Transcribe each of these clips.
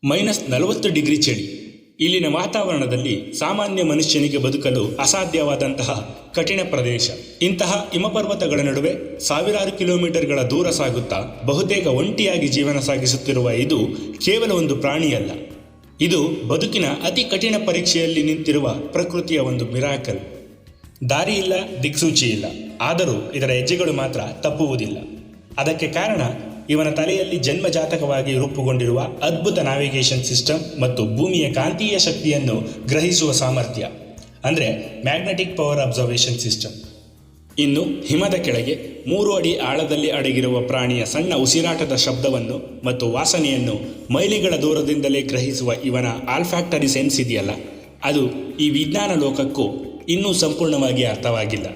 -40 degree ಚಳಿ. ಇಲ್ಲಿನ ವಾತಾವರಣದಲ್ಲಿ ಸಾಮಾನ್ಯ ಮನುಷ್ಯನಿಗೆ ಬದುಕಲು ಅಸಾಧ್ಯವಾದಂತಹ ಕಠಿಣ ಪ್ರದೇಶ. ಇಂತಹ ಹಿಮಪರ್ವತಗಳ ನಡುವೆ ಸಾವಿರಾರು ಕಿಲೋಮೀಟರ್ಗಳ ದೂರ ಸಾಗುತ್ತಾ ಬಹುತೇಕ ಒಂಟಿಯಾಗಿ ಜೀವನ ಸಾಗಿಸುತ್ತಿರುವ ಇದು ಕೇವಲ ಒಂದು ಪ್ರಾಣಿಯಲ್ಲ. ಇದು ಬದುಕಿನ ಅತಿ ಕಠಿಣ ಪರೀಕ್ಷೆಯಲ್ಲಿ ನಿಂತಿರುವ ಪ್ರಕೃತಿಯ ಒಂದು ಮಿರಾಕಲ್. ದಾರಿ ಇಲ್ಲ, ದಿಕ್ಸೂಚಿ ಇಲ್ಲ, ಆದರೂ ಇದರ ಹೆಜ್ಜೆಗಳು ಮಾತ್ರ ತಪ್ಪುವುದಿಲ್ಲ. ಅದಕ್ಕೆ ಕಾರಣ ಇವನ ತಲೆಯಲ್ಲಿ ಜನ್ಮಜಾತಕವಾಗಿ ರೂಪುಗೊಂಡಿರುವ ಅದ್ಭುತ ನ್ಯಾವಿಗೇಷನ್ ಸಿಸ್ಟಮ್ ಮತ್ತು ಭೂಮಿಯ ಕಾಂತೀಯ ಶಕ್ತಿಯನ್ನು ಗ್ರಹಿಸುವ ಸಾಮರ್ಥ್ಯ, ಅಂದರೆ ಮ್ಯಾಗ್ನೆಟಿಕ್ ಪವರ್ ಅಬ್ಸರ್ವೇಷನ್ ಸಿಸ್ಟಮ್. ಇನ್ನು ಹಿಮದ ಕೆಳಗೆ 3 ಅಡಿ ಆಳದಲ್ಲಿ ಅಡಗಿರುವ ಪ್ರಾಣಿಯ ಸಣ್ಣ ಉಸಿರಾಟದ ಶಬ್ದವನ್ನು ಮತ್ತು ವಾಸನೆಯನ್ನು ಮೈಲಿಗಳ ದೂರದಿಂದಲೇ ಗ್ರಹಿಸುವ ಇವನ ಆಲ್ಫ್ಯಾಕ್ಟರಿ ಸೆನ್ಸ್ ಇದೆಯಲ್ಲ, ಅದು ಈ ವಿಜ್ಞಾನ ಲೋಕಕ್ಕೂ ಇನ್ನೂ ಸಂಪೂರ್ಣವಾಗಿ ಅರ್ಥವಾಗಿಲ್ಲ.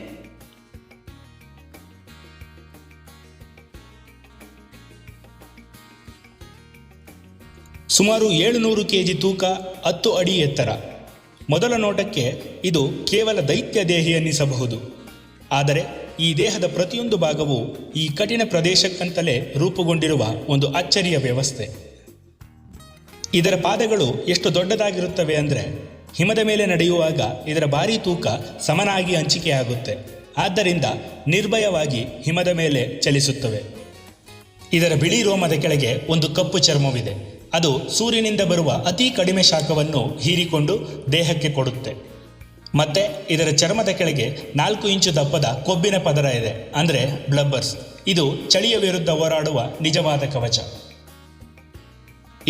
ಸುಮಾರು 700 kg ತೂಕ, 10 ಅಡಿ ಎತ್ತರ. ಮೊದಲ ನೋಟಕ್ಕೆ ಇದು ಕೇವಲ ದೈತ್ಯ ದೇಹಿ ಅನ್ನಿಸಬಹುದು. ಆದರೆ ಈ ದೇಹದ ಪ್ರತಿಯೊಂದು ಭಾಗವೂ ಈ ಕಠಿಣ ಪ್ರದೇಶಕ್ಕಂತಲೇ ರೂಪುಗೊಂಡಿರುವ ಒಂದು ಅಚ್ಚರಿಯ ವ್ಯವಸ್ಥೆ. ಇದರ ಪಾದಗಳು ಎಷ್ಟು ದೊಡ್ಡದಾಗಿರುತ್ತವೆ ಅಂದರೆ ಹಿಮದ ಮೇಲೆ ನಡೆಯುವಾಗ ಇದರ ಭಾರೀ ತೂಕ ಸಮನಾಗಿ ಹಂಚಿಕೆಯಾಗುತ್ತೆ. ಆದ್ದರಿಂದ ನಿರ್ಭಯವಾಗಿ ಹಿಮದ ಮೇಲೆ ಚಲಿಸುತ್ತವೆ. ಇದರ ಬಿಳಿ ರೋಮದ ಕೆಳಗೆ ಒಂದು ಕಪ್ಪು ಚರ್ಮವಿದೆ. ಅದು ಸೂರ್ಯನಿಂದ ಬರುವ ಅತಿ ಕಡಿಮೆ ಶಾಖವನ್ನು ಹೀರಿಕೊಂಡು ದೇಹಕ್ಕೆ ಕೊಡುತ್ತೆ. ಮತ್ತೆ ಇದರ ಚರ್ಮದ ಕೆಳಗೆ 4 ಇಂಚು ದಪ್ಪದ ಕೊಬ್ಬಿನ ಪದರ ಇದೆ, ಅಂದರೆ ಬ್ಲಬ್ಬರ್ಸ್. ಇದು ಚಳಿಯ ವಿರುದ್ಧ ಹೋರಾಡುವ ನಿಜವಾದ ಕವಚ.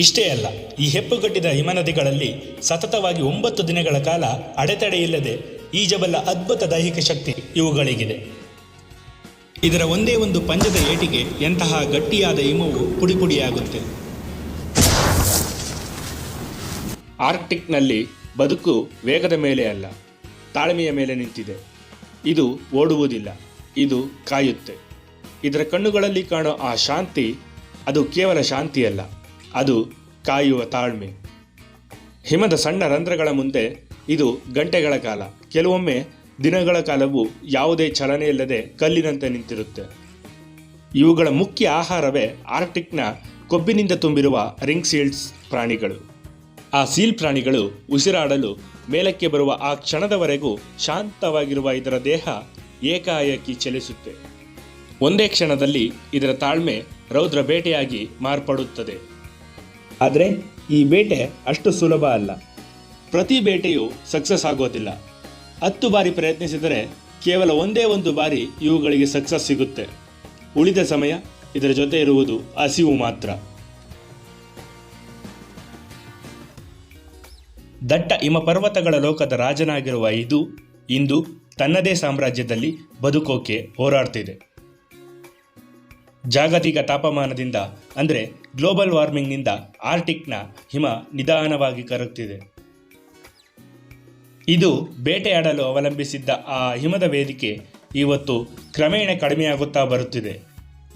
ಇಷ್ಟೇ ಅಲ್ಲ, ಈ ಹೆಪ್ಪುಗಟ್ಟಿದ ಹಿಮನದಿಗಳಲ್ಲಿ ಸತತವಾಗಿ 9 ದಿನಗಳ ಕಾಲ ಅಡೆತಡೆಯಿಲ್ಲದೆ ಈಜಬಲ್ಲ ಅದ್ಭುತ ದೈಹಿಕ ಶಕ್ತಿ ಇವುಗಳಿಗಿದೆ. ಇದರ ಒಂದೇ ಒಂದು ಪಂಜದ ಏಟಿಗೆ ಎಂತಹ ಗಟ್ಟಿಯಾದ ಹಿಮವು ಪುಡಿಪುಡಿಯಾಗುತ್ತೆ. ಆರ್ಕ್ಟಿಕ್ನಲ್ಲಿ ಬದುಕು ವೇಗದ ಮೇಲೆ ಅಲ್ಲ, ತಾಳ್ಮೆಯ ಮೇಲೆ ನಿಂತಿದೆ. ಇದು ಓಡುವುದಿಲ್ಲ, ಇದು ಕಾಯುತ್ತೆ. ಇದರ ಕಣ್ಣುಗಳಲ್ಲಿ ಕಾಣೋ ಆ ಶಾಂತಿ, ಅದು ಕೇವಲ ಶಾಂತಿಯಲ್ಲ, ಅದು ಕಾಯುವ ತಾಳ್ಮೆ. ಹಿಮದ ಸಣ್ಣ ರಂಧ್ರಗಳ ಮುಂದೆ ಇದು ಗಂಟೆಗಳ ಕಾಲ, ಕೆಲವೊಮ್ಮೆ ದಿನಗಳ ಕಾಲವೂ ಯಾವುದೇ ಚಲನೆ ಇಲ್ಲದೆ ಕಲ್ಲಿನಂತೆ ನಿಂತಿರುತ್ತೆ. ಇವುಗಳ ಮುಖ್ಯ ಆಹಾರವೇ ಆರ್ಕ್ಟಿಕ್ನ ಕೊಬ್ಬಿನಿಂದ ತುಂಬಿರುವ ರಿಂಗ್ ಸೀಲ್ಸ್ ಪ್ರಾಣಿಗಳು. ಆ ಸೀಲ್ ಪ್ರಾಣಿಗಳು ಉಸಿರಾಡಲು ಮೇಲಕ್ಕೆ ಬರುವ ಆ ಕ್ಷಣದವರೆಗೂ ಶಾಂತವಾಗಿರುವ ಇದರ ದೇಹ ಏಕಾಏಕಿ ಚಲಿಸುತ್ತೆ. ಒಂದೇ ಕ್ಷಣದಲ್ಲಿ ಇದರ ತಾಳ್ಮೆ ರೌದ್ರ ಬೇಟೆಯಾಗಿ ಮಾರ್ಪಡುತ್ತದೆ. ಆದರೆ ಈ ಬೇಟೆ ಅಷ್ಟು ಸುಲಭ ಅಲ್ಲ. ಪ್ರತಿ ಬೇಟೆಯೂ ಸಕ್ಸಸ್ ಆಗೋದಿಲ್ಲ. 10 ಬಾರಿ ಪ್ರಯತ್ನಿಸಿದರೆ ಕೇವಲ ಒಂದೇ ಒಂದು ಬಾರಿ ಇವುಗಳಿಗೆ ಸಕ್ಸಸ್ ಸಿಗುತ್ತೆ. ಉಳಿದ ಸಮಯ ಇದರ ಜೊತೆ ಇರುವುದು ಹಸಿವು ಮಾತ್ರ. ದಟ್ಟ ಹಿಮಪರ್ವತಗಳ ಲೋಕದ ರಾಜನಾಗಿರುವ ಇದು ಇಂದು ತನ್ನದೇ ಸಾಮ್ರಾಜ್ಯದಲ್ಲಿ ಬದುಕೋಕೆ ಹೋರಾಡ್ತಿದೆ. ಜಾಗತಿಕ ತಾಪಮಾನದಿಂದ, ಅಂದರೆ ಗ್ಲೋಬಲ್ ವಾರ್ಮಿಂಗ್ನಿಂದ ಆರ್ಕ್ಟಿಕ್ನ ಹಿಮ ನಿಧಾನವಾಗಿ ಕರಗ್ತಿದೆ. ಇದು ಬೇಟೆಯಾಡಲು ಅವಲಂಬಿಸಿದ್ದ ಆ ಹಿಮದ ವೇದಿಕೆ ಇವತ್ತು ಕ್ರಮೇಣ ಕಡಿಮೆಯಾಗುತ್ತಾ ಬರುತ್ತಿದೆ.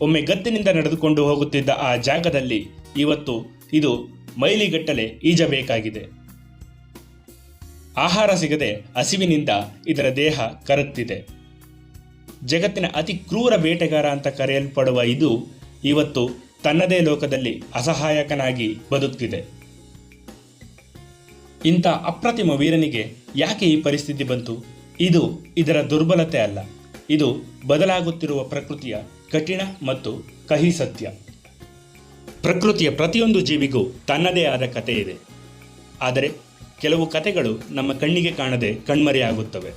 ಒಮ್ಮೆ ಗದ್ದಿನಿಂದ ನಡೆದುಕೊಂಡು ಹೋಗುತ್ತಿದ್ದ ಆ ಜಾಗದಲ್ಲಿ ಇವತ್ತು ಇದು ಮೈಲಿಗಟ್ಟಲೆ ಈಜಬೇಕಾಗಿದೆ. ಆಹಾರ ಸಿಗದೆ ಹಸಿವಿನಿಂದ ಇದರ ದೇಹ ಕರಗ್ತಿದೆ. ಜಗತ್ತಿನ ಅತಿ ಕ್ರೂರ ಬೇಟೆಗಾರ ಅಂತ ಕರೆಯಲ್ಪಡುವ ಇದು ಇವತ್ತು ತನ್ನದೇ ಲೋಕದಲ್ಲಿ ಅಸಹಾಯಕನಾಗಿ ಬದುಕ್ತಿದೆ. ಇಂಥ ಅಪ್ರತಿಮ ವೀರನಿಗೆ ಯಾಕೆ ಈ ಪರಿಸ್ಥಿತಿ ಬಂತು? ಇದು ಇದರ ದುರ್ಬಲತೆ ಅಲ್ಲ, ಇದು ಬದಲಾಗುತ್ತಿರುವ ಪ್ರಕೃತಿಯ ಕಠಿಣ ಮತ್ತು ಕಹಿ ಸತ್ಯ. ಪ್ರಕೃತಿಯ ಪ್ರತಿಯೊಂದು ಜೀವಿಗೂ ತನ್ನದೇ ಆದ ಕತೆ ಇದೆ. ಆದರೆ ಕೆಲವು ಕತೆಗಳು ನಮ್ಮ ಕಣ್ಣಿಗೆ ಕಾಣದೆ ಕಣ್ಮರೆಯಾಗುತ್ತವೆ.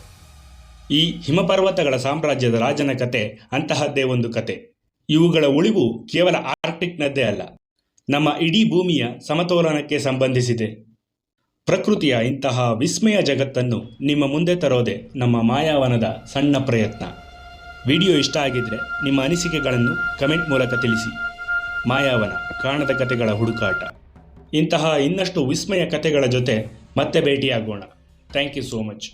ಈ ಹಿಮಪರ್ವತಗಳ ಸಾಮ್ರಾಜ್ಯದ ರಾಜನ ಕತೆ ಅಂತಹದ್ದೇ ಒಂದು ಕತೆ. ಇವುಗಳ ಉಳಿವು ಕೇವಲ ಆರ್ಕ್ಟಿಕ್ನದ್ದೇ ಅಲ್ಲ, ನಮ್ಮ ಇಡೀ ಭೂಮಿಯ ಸಮತೋಲನಕ್ಕೆ ಸಂಬಂಧಿಸಿದೆ. ಪ್ರಕೃತಿಯ ಇಂತಹ ವಿಸ್ಮಯ ಜಗತ್ತನ್ನು ನಿಮ್ಮ ಮುಂದೆ ತರೋದೆ ನಮ್ಮ ಮಾಯಾವನದ ಸಣ್ಣ ಪ್ರಯತ್ನ. ವಿಡಿಯೋ ಇಷ್ಟ ಆಗಿದ್ರೆ ನಿಮ್ಮ ಅನಿಸಿಕೆಗಳನ್ನು ಕಮೆಂಟ್ ಮೂಲಕ ತಿಳಿಸಿ. ಮಾಯಾವನ, ಕಾಣದ ಕತೆಗಳ ಹುಡುಕಾಟ. ಇಂತಹ ಇನ್ನಷ್ಟು ವಿಸ್ಮಯ ಕತೆಗಳ ಜೊತೆ ಮತ್ತೆ ಭೇಟಿಯಾಗೋಣ. Thank you so much.